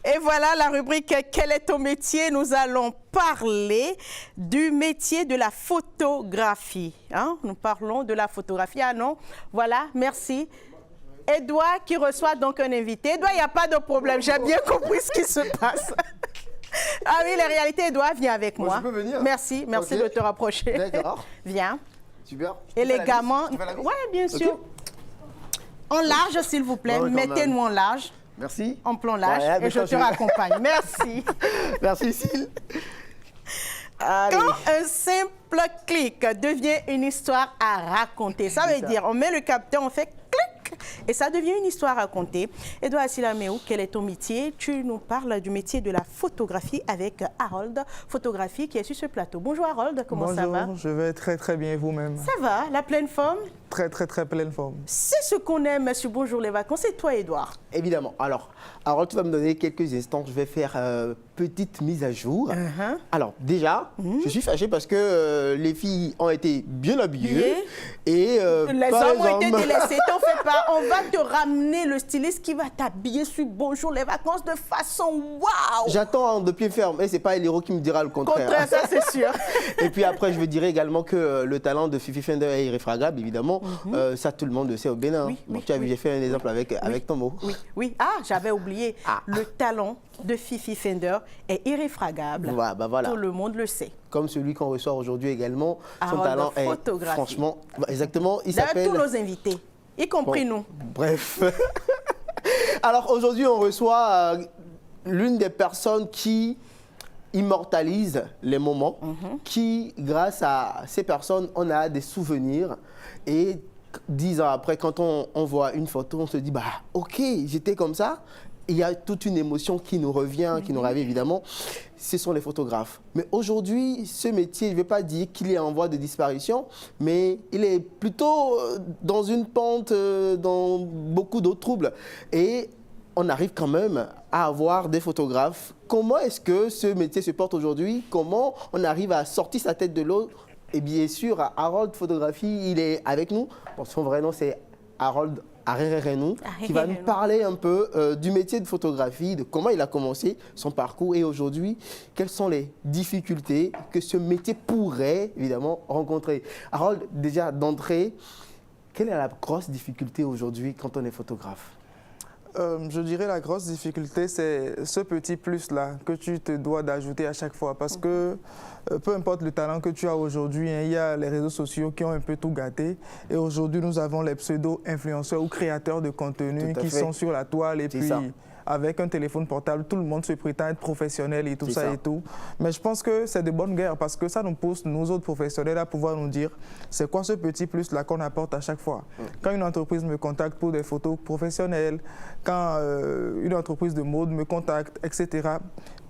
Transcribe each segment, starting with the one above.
Et voilà la rubrique « Quel est ton métier ?» Nous allons parler du métier de la photographie. Hein? Nous parlons de la photographie. Ah non, voilà, merci. Edouard qui reçoit donc un invité. Edouard, il n'y a pas de problème, j'ai bien compris ce qui se passe. Ah oui, la réalité, Edouard, viens avec moi. Je peux venir. Merci, merci de te rapprocher. D'accord. Viens. Super. Élégamment. Oui, bien sûr. En large, s'il vous plaît. Mettez-nous en large. Merci. En plan large. Et je te raccompagne. Merci. Merci, Syl. Quand un simple clic devient une histoire à raconter, ça veut dire on met le capteur, on fait clic et ça devient une histoire à raconter. Edouard Silaméou, quel est ton métier? Tu nous parles du métier de la photographie avec Harold, photographie qui est sur ce plateau. Bonjour Harold, comment ça va? Bonjour, je vais très bien vous-même. Ça va, la pleine forme? Très pleine forme. C'est ce qu'on aime sur Bonjour les vacances. Et toi Edouard? Évidemment. Alors, Harold, tu vas me donner quelques instants. Je vais faire petite mise à jour. Alors, déjà, je suis fâché parce que les filles ont été bien habillées. Et, les hommes ont été délaissés. T'en fais pas. On va te ramener le styliste qui va t'habiller sur Bonjour les vacances de façon waouh. J'attends de pied ferme. Et c'est pas l'héros qui me dira le contraire. Ça c'est sûr. Et puis après, je veux dire également que le talent de Fifi Fender est irréfragable, évidemment. Ça, tout le monde le sait au Bénin. Donc, tu as vu, j'ai fait un exemple avec ton mot. Oui. Ah, j'avais oublié. Le talent de Fifi Fender est irréfragable. Voilà. Tout le monde le sait. Comme celui qu'on reçoit aujourd'hui également. Son talent est franchement... Exactement, il s'appelle... s'appelle... tous nos invités, y compris nous. Bref. Alors aujourd'hui, on reçoit l'une des personnes qui immortalise les moments, qui, grâce à ces personnes, on a des souvenirs. Et 10 ans après, quand on voit une photo, on se dit, bah ok, j'étais comme ça. Il y a toute une émotion qui nous revient, qui nous ravit évidemment. Ce sont les photographes. Mais aujourd'hui, ce métier, je ne vais pas dire qu'il est en voie de disparition, mais il est plutôt dans une pente, dans beaucoup d'autres troubles. Et on arrive quand même à avoir des photographes. Comment est-ce que ce métier se porte aujourd'hui? Comment on arrive à sortir sa tête de l'eau? Et bien sûr, Harold Photographie, il est avec nous. Bon, son vrai nom, c'est Harold Arererenou, qui va nous parler un peu du métier de photographie, de comment il a commencé son parcours et aujourd'hui, quelles sont les difficultés que ce métier pourrait évidemment rencontrer. Harold, déjà d'entrée, quelle est la grosse difficulté aujourd'hui quand on est photographe? Je dirais la grosse difficulté, c'est ce petit plus-là que tu te dois d'ajouter à chaque fois. Parce que peu importe le talent que tu as aujourd'hui, il y a les réseaux sociaux qui ont un peu tout gâté. Et aujourd'hui, nous avons les pseudo-influenceurs ou créateurs de contenu qui sont sur la toile et puis... Avec un téléphone portable, tout le monde se prétend être professionnel et tout ça et tout. Mais je pense que c'est de bonne guerre parce que ça nous pousse, nous autres professionnels, à pouvoir nous dire c'est quoi ce petit plus-là qu'on apporte à chaque fois. Quand une entreprise me contacte pour des photos professionnelles, quand une entreprise de mode me contacte, etc.,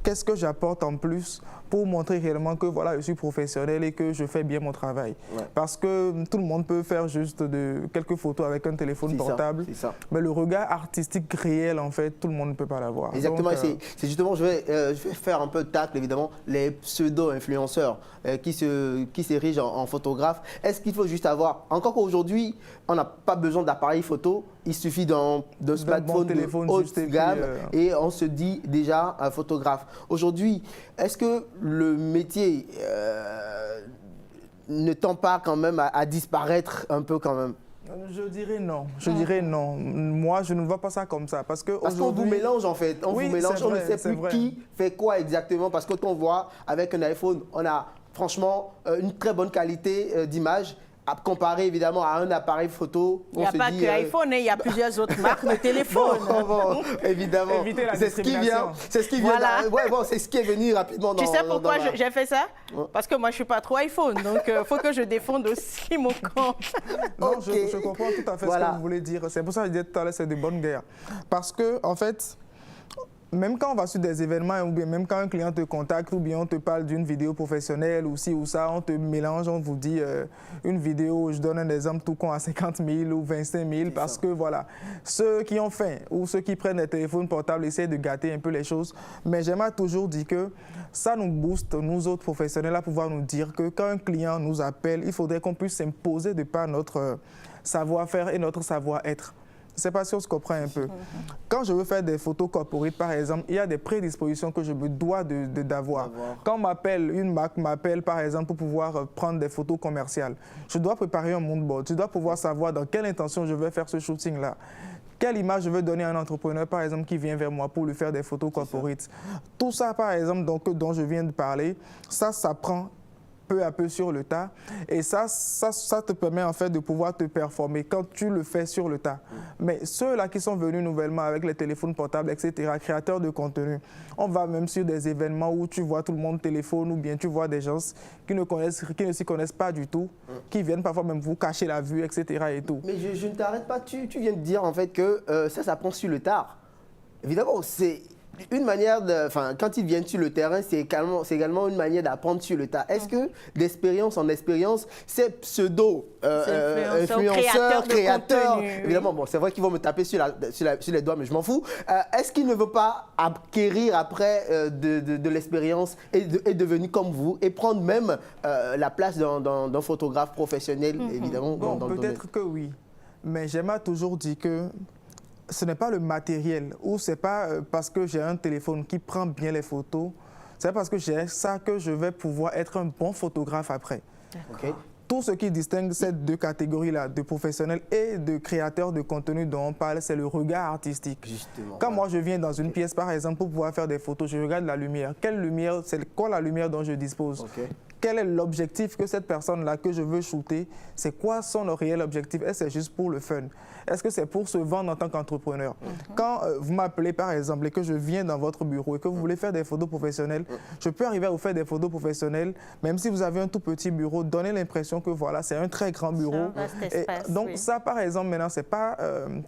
qu'est-ce que j'apporte en plus pour montrer réellement que voilà, je suis professionnel et que je fais bien mon travail. Parce que tout le monde peut faire juste quelques photos avec un téléphone portable, mais le regard artistique réel, en fait, tout le monde ne peut pas l'avoir. Exactement, c'est justement, je vais faire un peu de tacle, évidemment, les pseudo-influenceurs qui s'érigent en photographe. Est-ce qu'il faut juste avoir, encore qu'aujourd'hui, on n'a pas besoin d'appareil photo, il suffit d'un smartphone de haute gamme et on se dit déjà un photographe. Aujourd'hui, est-ce que le métier ne tend pas quand même à disparaître un peu quand même? Je dirais non. Je dirais non. Moi, je ne vois pas ça comme ça. Parce qu'on vous mélange en fait. On vous mélange, on ne sait plus qui fait quoi exactement. Parce que quand on voit avec un iPhone, on a franchement une très bonne qualité d'image. À comparer évidemment à un appareil photo. Il n'y a pas que iPhone, il y a plusieurs autres marques de téléphone. Bon, évidemment. C'est ce qui vient. C'est ce qui vient. Voilà. C'est ce qui est venu rapidement. Tu sais pourquoi j'ai fait ça? Parce que moi, je ne suis pas trop iPhone. Donc, il faut que je défende aussi mon compte. Non, je comprends tout à fait ce que vous voulez dire. C'est pour ça que je disais tout à l'heure, c'est de bonne guerre. Parce que, en fait, même quand on va sur des événements ou bien même quand un client te contacte ou bien on te parle d'une vidéo professionnelle ou ci ou ça, on te mélange, on vous dit une vidéo, je donne un exemple tout con à 50 000 ou 25 000 parce que voilà, ceux qui ont faim ou ceux qui prennent des téléphones portables essaient de gâter un peu les choses. Mais j'aimerais toujours dire que ça nous booste, nous autres professionnels, à pouvoir nous dire que quand un client nous appelle, il faudrait qu'on puisse s'imposer de par notre savoir-faire et notre savoir-être. C'est pas si on se comprend un peu. Quand je veux faire des photos corporate, par exemple, il y a des prédispositions que je me dois d'avoir. Quand une marque m'appelle, par exemple, pour pouvoir prendre des photos commerciales, je dois préparer un mood board. Je dois pouvoir savoir dans quelle intention je vais faire ce shooting-là. Quelle image je veux donner à un entrepreneur, par exemple, qui vient vers moi pour lui faire des photos corporate. Tout ça, par exemple, dont je viens de parler, ça prend peu à peu sur le tas. Et ça te permet en fait de pouvoir te performer quand tu le fais sur le tas. Mais ceux-là qui sont venus nouvellement avec les téléphones portables, etc., créateurs de contenu, on va même sur des événements où tu vois tout le monde téléphone ou bien tu vois des gens qui ne s'y connaissent pas du tout, qui viennent parfois même vous cacher la vue, etc. et tout. Mais je ne t'arrête pas, tu viens de dire en fait que ça prend sur le tard. Évidemment, c'est une manière de, enfin, quand ils viennent sur le terrain, c'est également une manière d'apprendre sur le tas. Est-ce que d'expérience en expérience, ces pseudo-influenceurs, créateurs, évidemment, bon, c'est vrai qu'ils vont me taper sur les doigts, mais je m'en fous. Est-ce qu'ils ne veulent pas acquérir après de l'expérience et devenir comme vous et prendre même la place d'un photographe professionnel, évidemment, bon, dans le domaine? Peut-être que oui, mais j'aimerais toujours dire que ce n'est pas le matériel ou ce n'est pas parce que j'ai un téléphone qui prend bien les photos, c'est parce que j'ai ça que je vais pouvoir être un bon photographe après. Okay. Tout ce qui distingue ces deux catégories-là, de professionnels et de créateurs de contenu dont on parle, c'est le regard artistique. Justement, quand moi je viens dans une pièce, par exemple, pour pouvoir faire des photos, je regarde la lumière. Quelle lumière, c'est quoi la lumière dont je dispose? Quel est l'objectif que cette personne-là que je veux shooter? C'est quoi son réel objectif? Est-ce que c'est juste pour le fun? Est-ce que c'est pour se vendre en tant qu'entrepreneur? Quand vous m'appelez par exemple et que je viens dans votre bureau et que vous voulez faire des photos professionnelles, je peux arriver à vous faire des photos professionnelles, même si vous avez un tout petit bureau, donner l'impression que voilà, c'est un très grand bureau. Et donc ça par exemple maintenant, c'est pas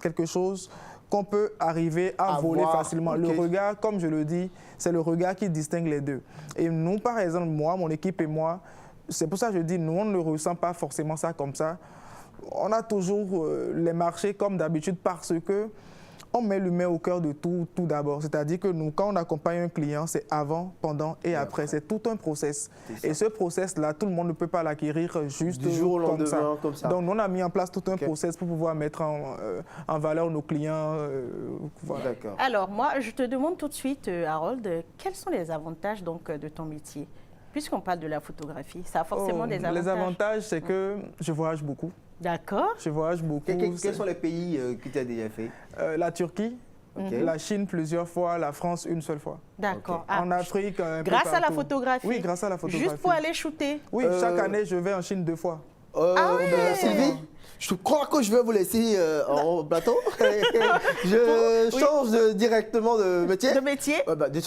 quelque chose qu'on peut arriver à voler facilement. Le regard, comme je le dis, c'est le regard qui distingue les deux. Et nous, par exemple, moi, mon équipe et moi, c'est pour ça que je dis, nous, on ne ressent pas forcément ça comme ça. On a toujours les marchés comme d'habitude parce que on met l'humain au cœur de tout d'abord. C'est-à-dire que nous, quand on accompagne un client, c'est avant, pendant et après. C'est tout un process. Et ce process-là, tout le monde ne peut pas l'acquérir juste du jour au lendemain, comme ça. Donc, on a mis en place tout un process pour pouvoir mettre en valeur nos clients. Voilà. Alors, moi, je te demande tout de suite, Harold, quels sont les avantages donc, de ton métier? Puisqu'on parle de la photographie, ça a forcément des avantages. Les avantages, c'est que je voyage beaucoup. D'accord. Je voyage beaucoup. Quels sont les pays que tu as déjà fait? La Turquie, la Chine plusieurs fois, la France une seule fois. D'accord. En Afrique, un peu grâce à la partout. plafotographie? Oui, grâce à la photographie. Juste pour aller shooter? Oui, chaque année, je vais en Chine 2 fois. Sylvie, je crois que je vais vous laisser en plateau. Je change directement de métier. De métier?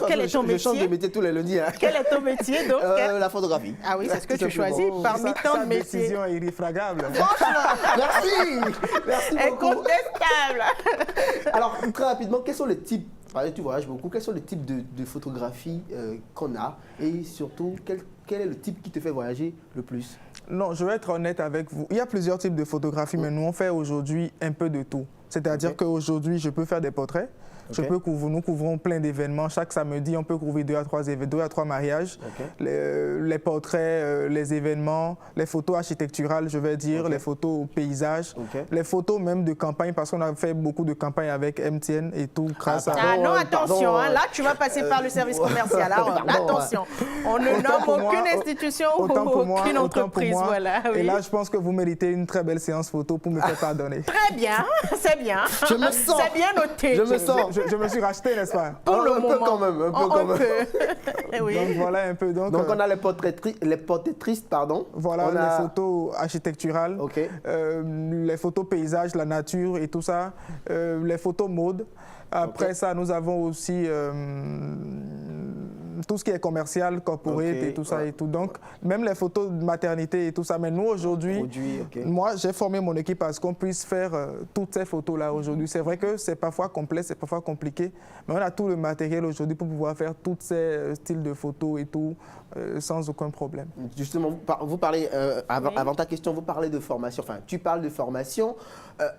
Quel est ton métier? Je change de métier tous les lundis. Hein. Quel est ton métier donc? La photographie. Ah oui, c'est ce que tu choisis parmi tant de métiers. Sa décision est irréfragable. Merci. Merci beaucoup. Incontestable. Alors, très rapidement, quels sont les types, tu voyages beaucoup, quels sont les types de photographies qu'on a et surtout, quel est le type qui te fait voyager le plus? Non, je vais être honnête avec vous. Il y a plusieurs types de photographies, mais nous, on fait aujourd'hui un peu de tout. C'est-à-dire qu'aujourd'hui, je peux faire des portraits. Nous couvrons plein d'événements. Chaque samedi, on peut couvrir 2 à 3 mariages. Les portraits, les événements, les photos architecturales, je vais dire, les photos paysages, les photos même de campagne, parce qu'on a fait beaucoup de campagnes avec MTN et tout, grâce à... Ah non, attention, hein, là, tu vas passer par le service commercial. Attention, on ne nomme aucune institution ou aucune entreprise. Voilà, oui. Et là, je pense que vous méritez une très belle séance photo pour me faire pardonner. Très bien, c'est bien. Je me sens. C'est bien noté. Je me sens. Je me suis racheté, n'est-ce pas? Pour le moment. Un peu quand même. Oui. Donc voilà un peu. Donc on a les portraitristes, pardon. Voilà, les photos architecturales, les photos paysages, la nature et tout ça, les photos mode. Après ça, nous avons aussi tout ce qui est commercial, corporate et tout ça et tout. Donc, même les photos de maternité et tout ça. Mais nous, aujourd'hui, moi, j'ai formé mon équipe à ce qu'on puisse faire toutes ces photos-là aujourd'hui. C'est vrai que c'est parfois complexe, c'est parfois compliqué, mais on a tout le matériel aujourd'hui pour pouvoir faire tous ces styles de photos et tout sans aucun problème. Justement, vous parlez, avant ta question, vous parlez de formation. Enfin, tu parles de formation.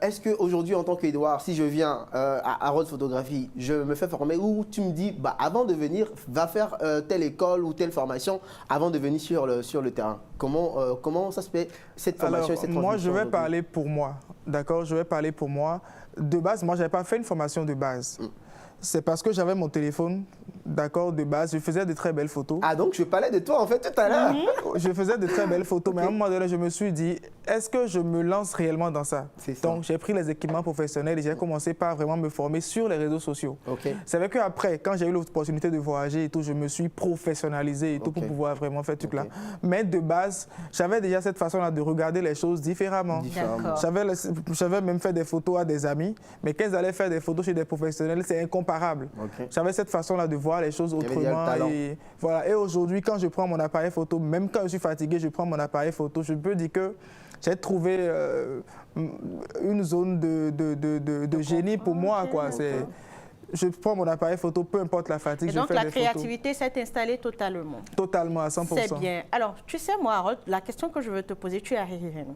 Est-ce qu'aujourd'hui, en tant qu'Edouard, si je viens à Harold Photographie, je me fais former ou tu me dis, avant de venir, va faire telle école ou telle formation avant de venir sur le terrain? Comment ça se fait, cette formation et cette transmission? Moi, je vais parler pour moi. d'accord, je vais parler pour moi. De base, moi, je n'avais pas fait une formation de base. C'est parce que j'avais mon téléphone, d'accord, de base. Je faisais de très belles photos. Ah, donc je parlais de toi, en fait, tout à l'heure. Je faisais de très belles photos, mais à un moment donné, je me suis dit, est-ce que je me lance réellement dans ça? Donc, j'ai pris les équipements professionnels et j'ai commencé par vraiment me former sur les réseaux sociaux. C'est vrai qu'après, quand j'ai eu l'opportunité de voyager et tout, je me suis professionnalisé et tout pour pouvoir vraiment faire tout là. Mais de base, j'avais déjà cette façon-là de regarder les choses différemment. J'avais même fait des photos à des amis, mais quand ils allaient faire des photos chez des professionnels, c'est incomparable. J'avais cette façon-là de voir les choses autrement. Et, voilà. Et aujourd'hui, quand je prends mon appareil photo, même quand je suis fatigué, je prends mon appareil photo, je peux dire que j'ai trouvé une zone de génie pour moi, quoi. Je prends mon appareil photo, peu importe la fatigue, je fais des photos. Donc la créativité s'est installée totalement. Totalement, à 100%. C'est bien. Alors, tu sais, moi, Harold, la question que je veux te poser, tu es à Hehehenou.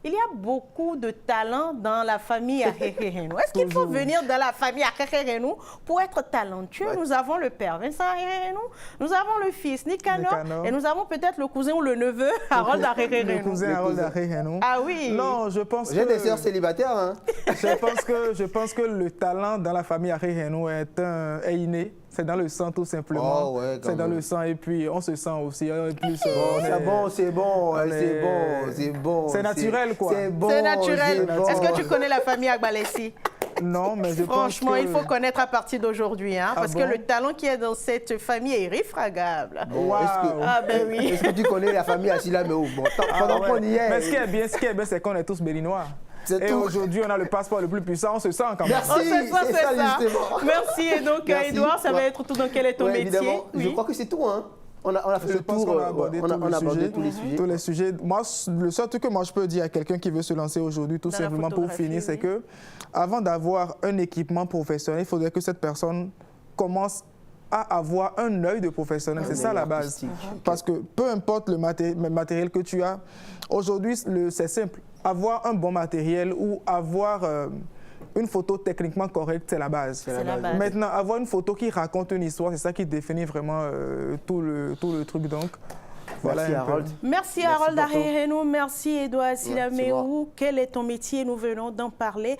Il y a beaucoup de talents dans la famille à Hehehenou. Est-ce qu'il faut venir dans la famille à Hehehenou pour être talentueux? Nous avons le père Vincent à Hehehenou, nous avons le fils Nicanor et nous avons peut-être le cousin ou le neveu Harold à Hehehenou. Le cousin Harold à Hehehenou. Ah oui. Non, je pense que... J'ai des sœurs célibataires, hein. Je pense que le talent dans la famille à Hehehenou est inné. C'est dans le sang tout simplement. Oh, ouais, c'est dans le sang et puis on se sent aussi. Plus, c'est bon. C'est naturel quoi. C'est bon. C'est naturel. Est-ce que tu connais la famille Agbalessi? Non, mais je pense que... Franchement, il faut connaître à partir d'aujourd'hui, hein, parce que le talent qui est dans cette famille est irréfragable. Wow. Ben oui. Est-ce que tu connais la famille Achila Meo? Bon, pendant qu'on y est... Mais ce qui est bien, c'est qu'on est tous béninois. Et aujourd'hui, on a le passeport le plus puissant, on se sent quand même. Merci, c'est ça. Merci. Et donc, Edouard, ça va être tout dans quel est ton métier? Évidemment. Oui. Je crois que c'est tout, hein. On a fait le tour, on a abordé tous les sujets. Moi, le seul truc que moi je peux dire à quelqu'un qui veut se lancer aujourd'hui, tout simplement pour finir, c'est que avant d'avoir un équipement professionnel, il faudrait que cette personne commence à avoir un œil de professionnel. C'est ça la base. Parce que peu importe le matériel que tu as, aujourd'hui, c'est simple. Avoir un bon matériel ou avoir une photo techniquement correcte, c'est la base. Maintenant, avoir une photo qui raconte une histoire, c'est ça qui définit vraiment tout le truc. Donc, voilà. Merci Harold. Merci Harold à Hehehenou, merci Edouard Silameou. Quel est ton métier? Nous venons d'en parler.